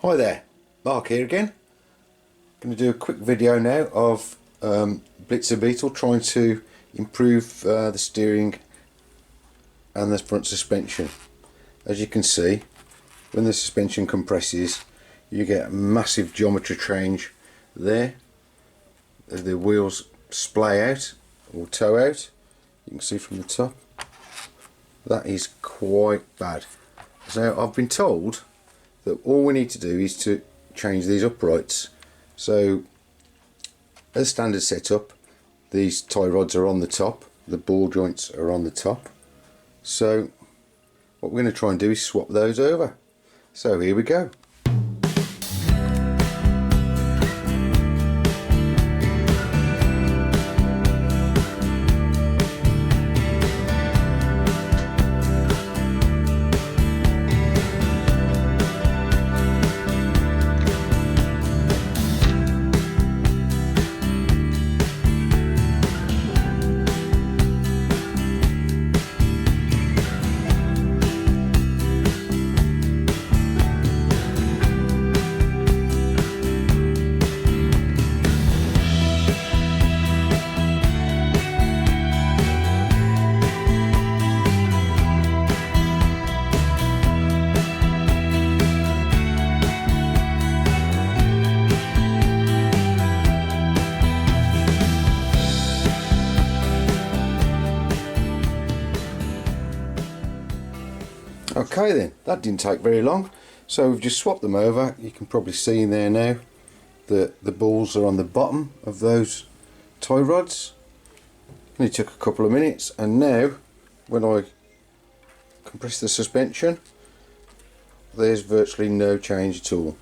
Hi there, Mark here again. Going to do a quick video now of Blitzer Beetle trying to improve the steering and the front suspension. As you can see, when the suspension compresses you get a massive geometry change there. The wheels splay out or toe out, you can see from the top. That is quite bad. So I've been told that all we need to do is to change these uprights. So as standard setup, these tie rods are on the top, the ball joints are on the top. So what we're going to try and do is swap those over. So here we go. Okay then, that didn't take very long. So we've just swapped them over. You can probably see in there now that the balls are on the bottom of those tie rods. Only took a couple of minutes, and now when I compress the suspension, there's virtually no change at all.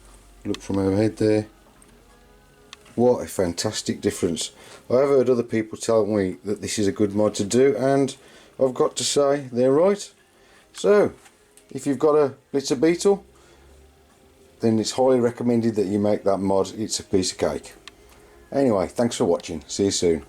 Look from overhead there. What a fantastic difference. I have heard other people tell me that this is a good mod to do, and I've got to say they're right. So if you've got a Blitzer Beetle, then it's highly recommended that you make that mod. It's a piece of cake. Anyway, thanks for watching. See you soon.